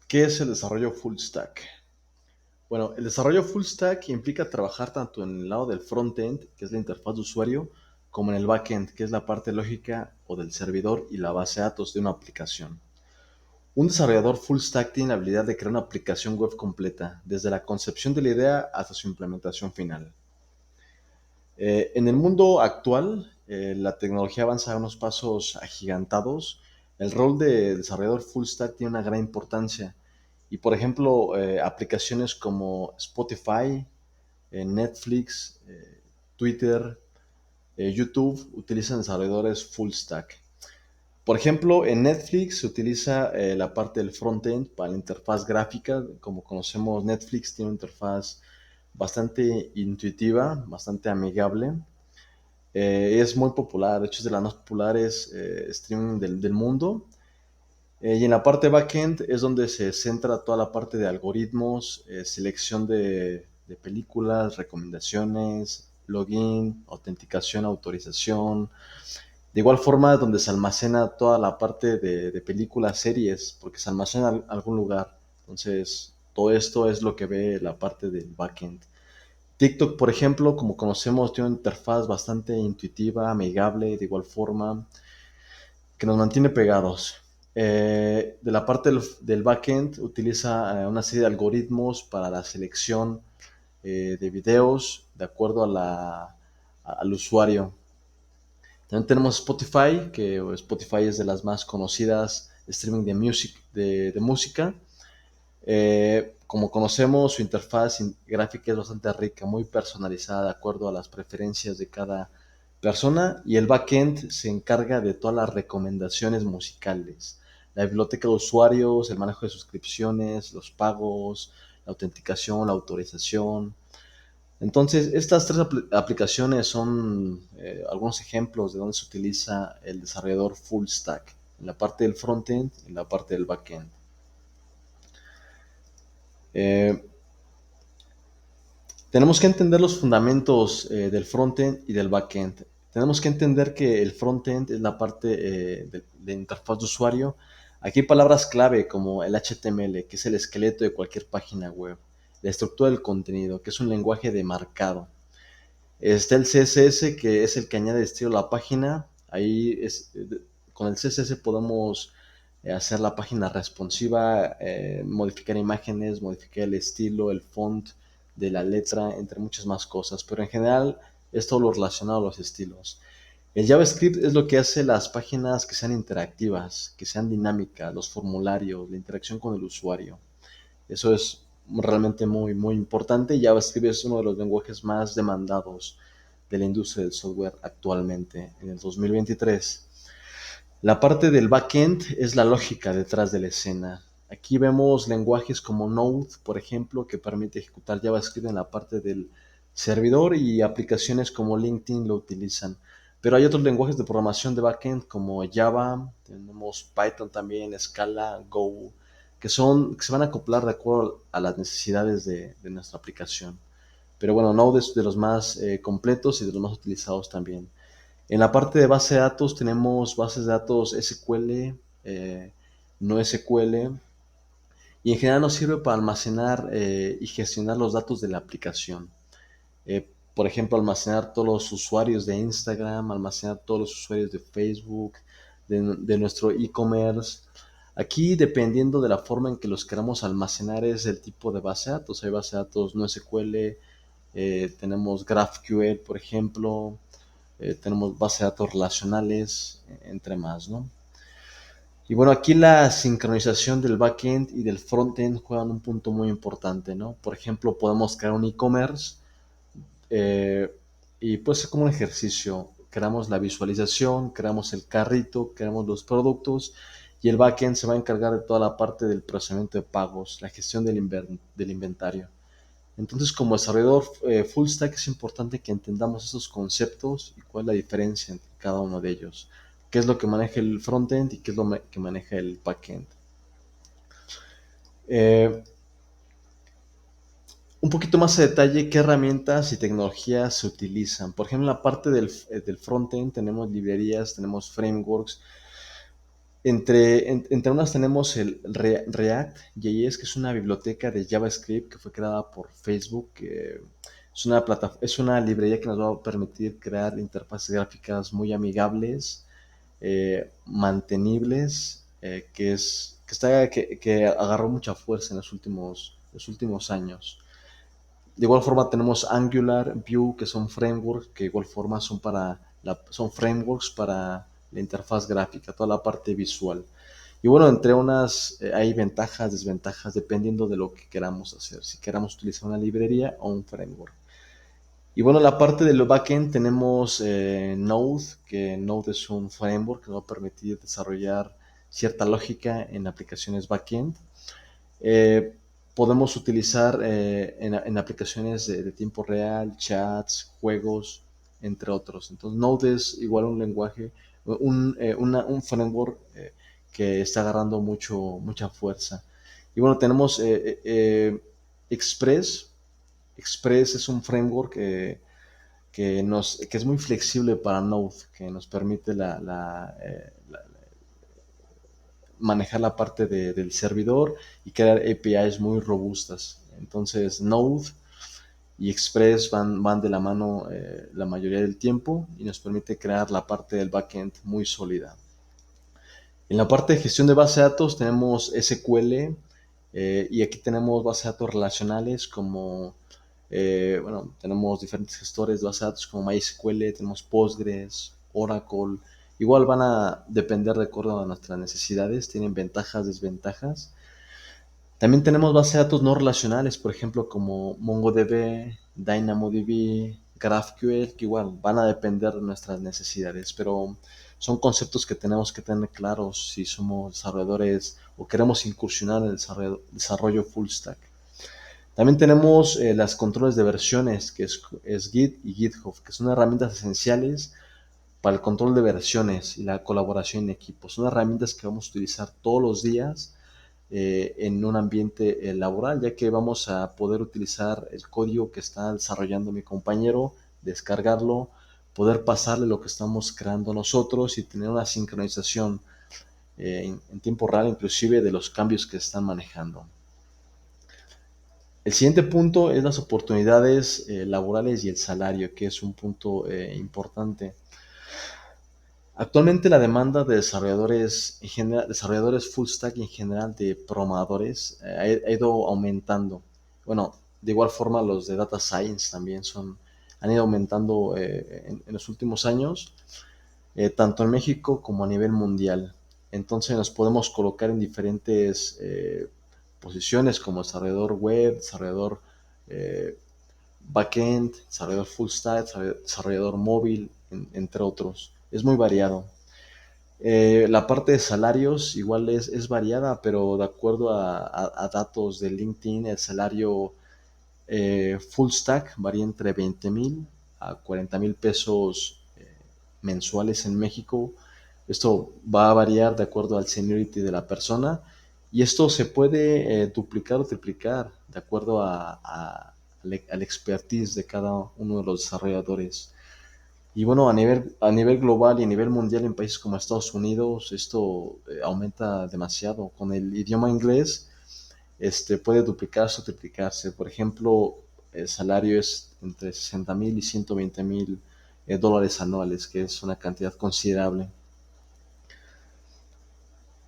¿Qué es el desarrollo full stack? Bueno, el desarrollo full stack implica trabajar tanto en el lado del frontend, que es la interfaz de usuario, como en el backend, que es la parte lógica o del servidor y la base de datos de una aplicación. Un desarrollador full stack tiene la habilidad de crear una aplicación web completa, desde la concepción de la idea hasta su implementación final. En el mundo actual, la tecnología avanza a unos pasos agigantados. El rol de desarrollador full stack tiene una gran importancia. Y por ejemplo, aplicaciones como Spotify, Netflix, Twitter, YouTube utilizan desarrolladores full stack. Por ejemplo, en Netflix se utiliza la parte del frontend para la interfaz gráfica. Como conocemos, Netflix tiene una interfaz bastante intuitiva, bastante amigable. Es muy popular, de hecho es de las más populares streaming del mundo. Y en la parte backend es donde se centra toda la parte de algoritmos, selección de películas, recomendaciones, login, autenticación, autorización. De igual forma, donde se almacena toda la parte de películas, series, porque se almacena en algún lugar. Entonces, todo esto es lo que ve la parte del backend. TikTok, por ejemplo, como conocemos, tiene una interfaz bastante intuitiva, amigable, de igual forma, que nos mantiene pegados. De la parte del backend, utiliza una serie de algoritmos para la selección de videos de acuerdo al usuario. También tenemos Spotify, que Spotify es de las más conocidas streaming de música. Como conocemos, su interfaz gráfica es bastante rica, muy personalizada de acuerdo a las preferencias de cada persona, y el backend se encarga de todas las recomendaciones musicales, la biblioteca de usuarios, el manejo de suscripciones, los pagos, la autenticación, la autorización. Entonces, estas tres aplicaciones son algunos ejemplos de donde se utiliza el desarrollador full stack, en la parte del frontend y en la parte del backend. Eh, Tenemos que entender los fundamentos del frontend y del backend. Tenemos que entender que el frontend es la parte de interfaz de usuario. Aquí hay palabras clave como el HTML, que es el esqueleto de cualquier página web. La estructura del contenido, que es un lenguaje de marcado. Está el CSS, que es el que añade estilo a la página. Con el CSS podemos hacer la página responsiva, modificar imágenes, modificar el estilo, el font de la letra, entre muchas más cosas. Pero en general es todo lo relacionado a los estilos. El JavaScript es lo que hace las páginas que sean interactivas, que sean dinámicas, los formularios, la interacción con el usuario. Eso es realmente muy importante. JavaScript es uno de los lenguajes más demandados de la industria del software actualmente, en el 2023. La parte del backend es la lógica detrás de la escena. Aquí vemos lenguajes como Node, por ejemplo, que permite ejecutar JavaScript en la parte del servidor, y aplicaciones como LinkedIn lo utilizan. Pero hay otros lenguajes de programación de backend como Java, tenemos Python también, Scala, Go, que se van a acoplar de acuerdo a las necesidades de nuestra aplicación. Pero bueno, Node es de los más completos y de los más utilizados también. En la parte de base de datos tenemos bases de datos SQL, no SQL, y en general nos sirve para almacenar y gestionar los datos de la aplicación. Por ejemplo, almacenar todos los usuarios de Instagram, almacenar todos los usuarios de Facebook, de nuestro e-commerce. Aquí, dependiendo de la forma en que los queramos almacenar, es el tipo de base de datos. Hay base de datos no SQL, tenemos GraphQL, por ejemplo, tenemos base de datos relacionales, entre más, ¿no? Y bueno, aquí la sincronización del backend y del frontend juegan un punto muy importante, ¿no? Por ejemplo, podemos crear un e-commerce eh, y puede ser como un ejercicio. Creamos la visualización, creamos el carrito, creamos los productos, y el backend se va a encargar de toda la parte del procesamiento de pagos, la gestión del inventario. Entonces, como desarrollador full stack es importante que entendamos estos conceptos y cuál es la diferencia entre cada uno de ellos. Qué es lo que maneja el frontend y qué es lo que maneja el backend. Eh, un poquito más a detalle, qué herramientas y tecnologías se utilizan. Por ejemplo, en la parte del frontend tenemos librerías, tenemos frameworks. Entre unas tenemos el React.js, que es una biblioteca de JavaScript que fue creada por Facebook. Que es una librería que nos va a permitir crear interfaces gráficas muy amigables, mantenibles, que agarró mucha fuerza en los últimos años. De igual forma tenemos Angular, Vue, que son frameworks, que de igual forma son frameworks para la interfaz gráfica, toda la parte visual. Y bueno, entre unas hay ventajas, desventajas, dependiendo de lo que queramos hacer, si queramos utilizar una librería o un framework. Y bueno, la parte del backend tenemos Node, que Node es un framework que nos va a permitir desarrollar cierta lógica en aplicaciones backend. Eh, Podemos utilizar en aplicaciones de tiempo real, chats, juegos, entre otros. Entonces, Node es igual un lenguaje, un framework que está agarrando mucha fuerza. Y bueno, tenemos Express. Express es un framework que es muy flexible para Node, que nos permite manejar la parte del servidor y crear APIs muy robustas. Entonces, Node y Express van de la mano la mayoría del tiempo y nos permite crear la parte del backend muy sólida. En la parte de gestión de base de datos tenemos SQL, y aquí tenemos bases de datos relacionales como, bueno, tenemos diferentes gestores de base de datos como MySQL, tenemos Postgres, Oracle. Igual van a depender de acuerdo a nuestras necesidades, tienen ventajas, desventajas. También tenemos bases de datos no relacionales, por ejemplo, como MongoDB, DynamoDB, GraphQL, que igual van a depender de nuestras necesidades, pero son conceptos que tenemos que tener claros si somos desarrolladores o queremos incursionar en el desarrollo full stack. También tenemos las controles de versiones, que es Git y GitHub, que son herramientas esenciales para el control de versiones y la colaboración en equipos. Son herramientas que vamos a utilizar todos los días en un ambiente laboral, ya que vamos a poder utilizar el código que está desarrollando mi compañero, descargarlo, poder pasarle lo que estamos creando nosotros y tener una sincronización en tiempo real, inclusive de los cambios que están manejando. El siguiente punto es las oportunidades laborales y el salario, que es un punto importante. Actualmente la demanda de desarrolladores, en general, desarrolladores full stack y en general de programadores ha ido aumentando. Bueno, de igual forma los de data science también han ido aumentando en los últimos años, tanto en México como a nivel mundial. Entonces nos podemos colocar en diferentes posiciones como desarrollador web, desarrollador eh, backend, desarrollador full stack, desarrollador móvil, entre otros. Es muy variado. La parte de salarios igual es variada, pero de acuerdo a datos de LinkedIn, el salario full stack varía entre 20,000 a 40,000 pesos mensuales en México. Esto va a variar de acuerdo al seniority de la persona y esto se puede duplicar o triplicar de acuerdo al expertise de cada uno de los desarrolladores. Y bueno, a nivel global y a nivel mundial en países como Estados Unidos, esto aumenta demasiado. Con el idioma inglés, puede duplicarse o triplicarse. Por ejemplo, el salario es entre 60,000 y 120,000 dólares anuales, que es una cantidad considerable.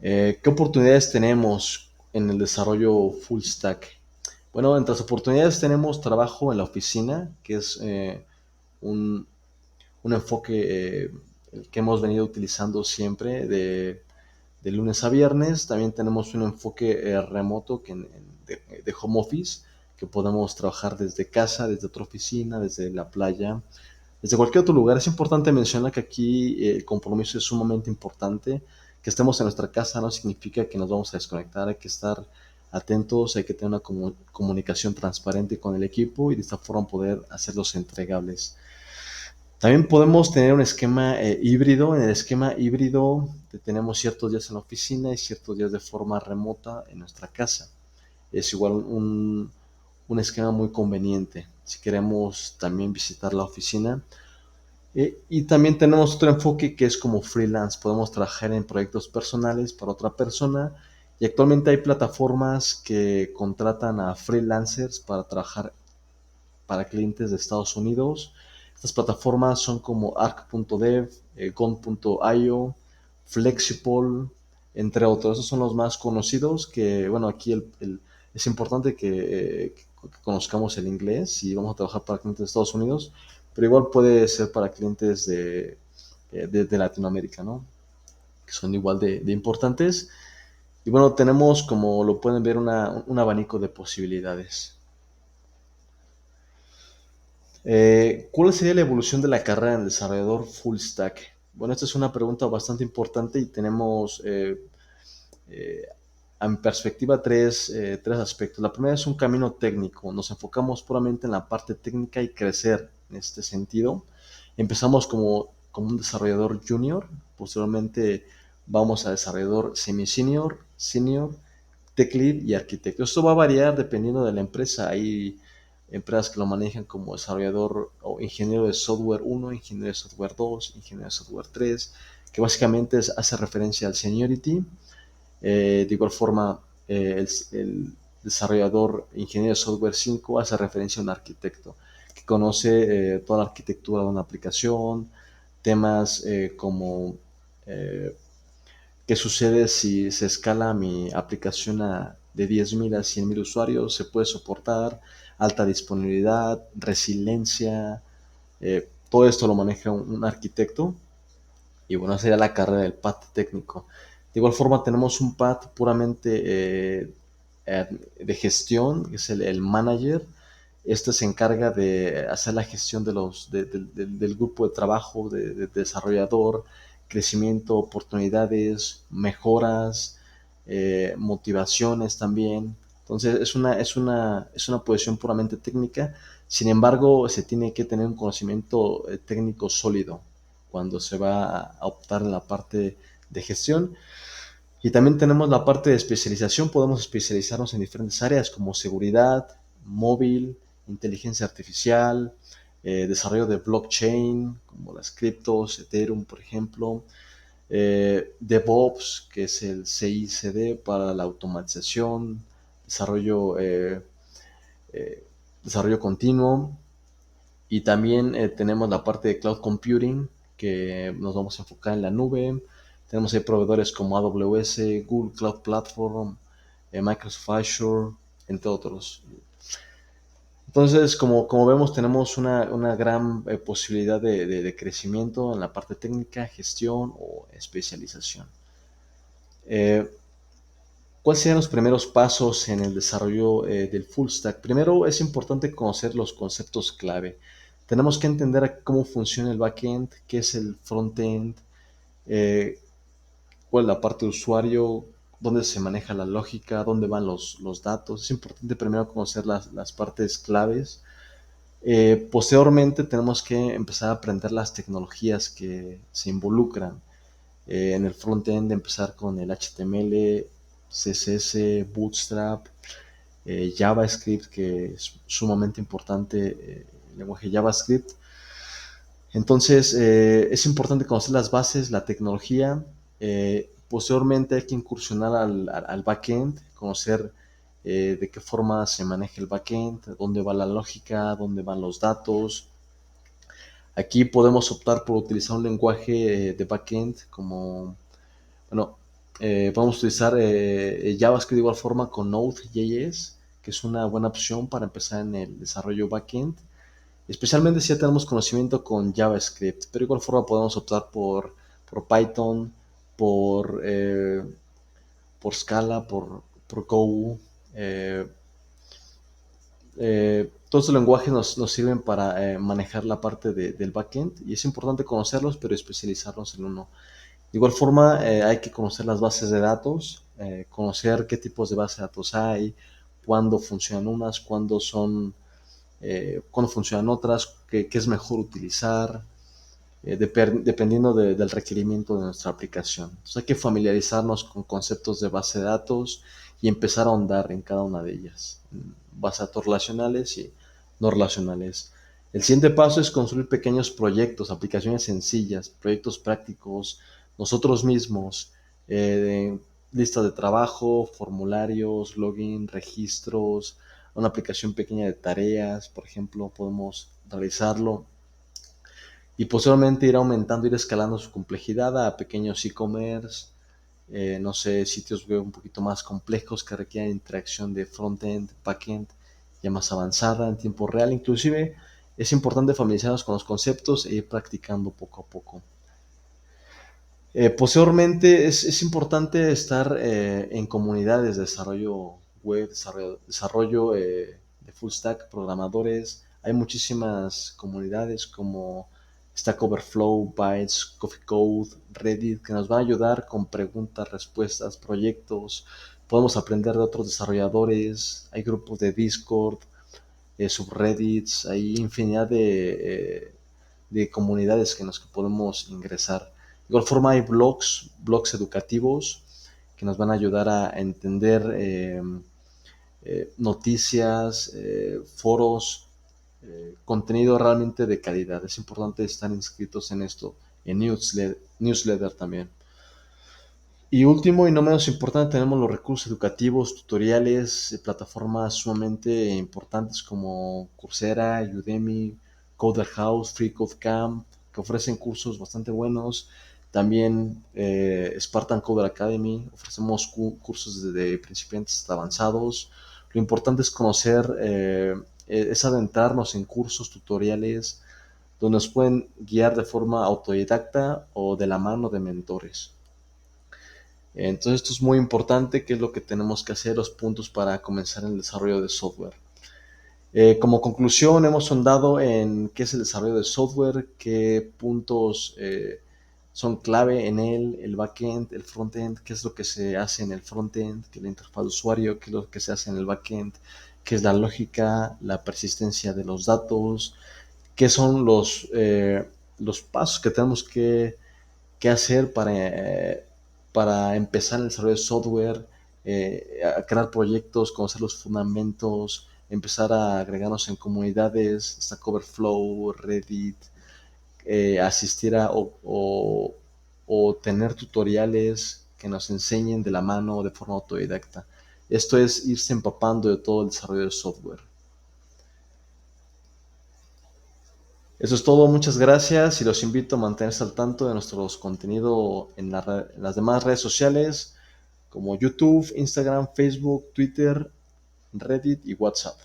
¿Qué oportunidades tenemos en el desarrollo full stack? Bueno, entre las oportunidades tenemos trabajo en la oficina, que es un, un enfoque que hemos venido utilizando siempre de lunes a viernes. También tenemos un enfoque remoto de home office, que podemos trabajar desde casa, desde otra oficina, desde la playa, desde cualquier otro lugar. Es importante mencionar que aquí el compromiso es sumamente importante. Que estemos en nuestra casa no significa que nos vamos a desconectar, hay que estar atentos, hay que tener una comunicación transparente con el equipo y de esta forma poder hacerlos entregables. También podemos tener un esquema híbrido. En el esquema híbrido tenemos ciertos días en la oficina y ciertos días de forma remota en nuestra casa. Es igual un esquema muy conveniente. Si queremos también visitar la oficina, Y también tenemos otro enfoque que es como freelance. Podemos trabajar en proyectos personales para otra persona. Y actualmente hay plataformas que contratan a freelancers para trabajar para clientes de Estados Unidos. Estas plataformas son como arc.dev, gond.io, Flexible, entre otros. Esos son los más conocidos que, bueno, aquí es importante que conozcamos el inglés si vamos a trabajar para clientes de Estados Unidos, pero igual puede ser para clientes de Latinoamérica, ¿no? Que son igual de importantes. Y bueno, tenemos, como lo pueden ver, un abanico de posibilidades. ¿Cuál sería la evolución de la carrera en desarrollador full stack? Bueno, esta es una pregunta bastante importante y tenemos, eh, a mi perspectiva, tres aspectos. La primera es un camino técnico. Nos enfocamos puramente en la parte técnica y crecer en este sentido. Empezamos como un desarrollador junior, posteriormente vamos a desarrollador semi-senior, senior, tech lead y arquitecto. Esto va a variar dependiendo de la empresa. Hay empresas que lo manejan como desarrollador o ingeniero de software 1, ingeniero de software 2, ingeniero de software 3, que básicamente hace referencia al seniority. De igual forma, el desarrollador ingeniero de software 5 hace referencia a un arquitecto que conoce toda la arquitectura de una aplicación, temas como qué sucede si se escala mi aplicación de 10.000 a 100.000 usuarios, se puede soportar, alta disponibilidad, resiliencia, todo esto lo maneja un arquitecto y bueno, sería la carrera del PAT técnico. De igual forma tenemos un PAT puramente de gestión, que es el manager. Este se encarga de hacer la gestión del grupo de trabajo, de desarrollador, crecimiento, oportunidades, mejoras, motivaciones también. Entonces es una posición puramente técnica. Sin embargo, se tiene que tener un conocimiento técnico sólido cuando se va a optar en la parte de gestión. Y también tenemos la parte de especialización. Podemos especializarnos en diferentes áreas como seguridad, móvil, inteligencia artificial, desarrollo de blockchain, como las criptos, Ethereum, por ejemplo, DevOps, que es el CI/CD para la automatización, desarrollo, desarrollo continuo, y también tenemos la parte de cloud computing, que nos vamos a enfocar en la nube. Tenemos ahí proveedores como AWS, Google Cloud Platform, Microsoft Azure, entre otros. Entonces, como vemos, tenemos una gran posibilidad de crecimiento en la parte técnica, gestión o especialización. Eh, ¿Cuáles serían los primeros pasos en el desarrollo del full stack? Primero es importante conocer los conceptos clave. Tenemos que entender cómo funciona el backend, qué es el frontend, eh, cuál es la parte de usuario, dónde se maneja la lógica, dónde van los datos. Es importante primero conocer las partes claves. Posteriormente tenemos que empezar a aprender las tecnologías que se involucran. En el frontend empezar con el HTML, CSS, Bootstrap, JavaScript, que es sumamente importante, el lenguaje JavaScript. Entonces, es importante conocer las bases, la tecnología. Posteriormente hay que incursionar al backend, conocer de qué forma se maneja el backend, dónde va la lógica, dónde van los datos. Aquí podemos optar por utilizar un lenguaje de backend como, bueno, podemos utilizar JavaScript de igual forma con Node.js, que es una buena opción para empezar en el desarrollo backend, especialmente si ya tenemos conocimiento con JavaScript, pero de igual forma podemos optar por Python, por, eh, por Scala, por Go. eh, Todos los lenguajes nos sirven para manejar la parte del backend y es importante conocerlos, pero especializarnos en uno. De igual forma, hay que conocer las bases de datos, conocer qué tipos de bases de datos hay, cuándo funcionan unas, cuándo funcionan otras, qué es mejor utilizar, dependiendo del requerimiento de nuestra aplicación. Entonces hay que familiarizarnos con conceptos de base de datos y empezar a ahondar en cada una de ellas, base de datos relacionales y no relacionales. El siguiente paso es construir pequeños proyectos, aplicaciones sencillas, proyectos prácticos, nosotros mismos, eh, listas de trabajo, formularios, login, registros, una aplicación pequeña de tareas, por ejemplo, podemos realizarlo y posteriormente ir aumentando, ir escalando su complejidad a pequeños e-commerce, no sé, sitios web un poquito más complejos que requieren interacción de front-end, back-end, ya más avanzada en tiempo real. Inclusive es importante familiarizarnos con los conceptos e ir practicando poco a poco. Posteriormente es importante estar en comunidades de desarrollo web, desarrollo de full stack, programadores. Hay muchísimas comunidades como Stack Overflow, Bytes, Coffee Code, Reddit, que nos van a ayudar con preguntas, respuestas, proyectos. Podemos aprender de otros desarrolladores. Hay grupos de Discord, subreddits, hay infinidad de comunidades en las que podemos ingresar. De igual forma hay blogs educativos que nos van a ayudar a entender noticias, foros, contenido realmente de calidad. Es importante estar inscritos en esto, en newsletter también. Y último y no menos importante, tenemos los recursos educativos, tutoriales, plataformas sumamente importantes como Coursera, Udemy, Coder House, Free Code Camp, que ofrecen cursos bastante buenos. También Spartan Coder Academy, ofrecemos cursos desde principiantes hasta avanzados. Lo importante es conocer, es adentrarnos en cursos, tutoriales, donde nos pueden guiar de forma autodidacta o de la mano de mentores. Entonces esto es muy importante, qué es lo que tenemos que hacer, los puntos para comenzar el desarrollo de software. Como conclusión, hemos sondado en qué es el desarrollo de software, qué puntos son clave en él, el backend, el frontend, qué es lo que se hace en el frontend, qué es la interfaz de usuario, qué es lo que se hace en el backend, qué es la lógica, la persistencia de los datos, qué son los pasos que tenemos qué hacer para empezar el desarrollo de software, a crear proyectos, conocer los fundamentos, empezar a agregarnos en comunidades, Stack Overflow, Reddit, asistir o tener tutoriales que nos enseñen de la mano de forma autodidacta. Esto es irse empapando de todo el desarrollo de software. Eso es todo, muchas gracias y los invito a mantenerse al tanto de nuestros contenidos en las demás redes sociales como YouTube, Instagram, Facebook, Twitter, Reddit y WhatsApp.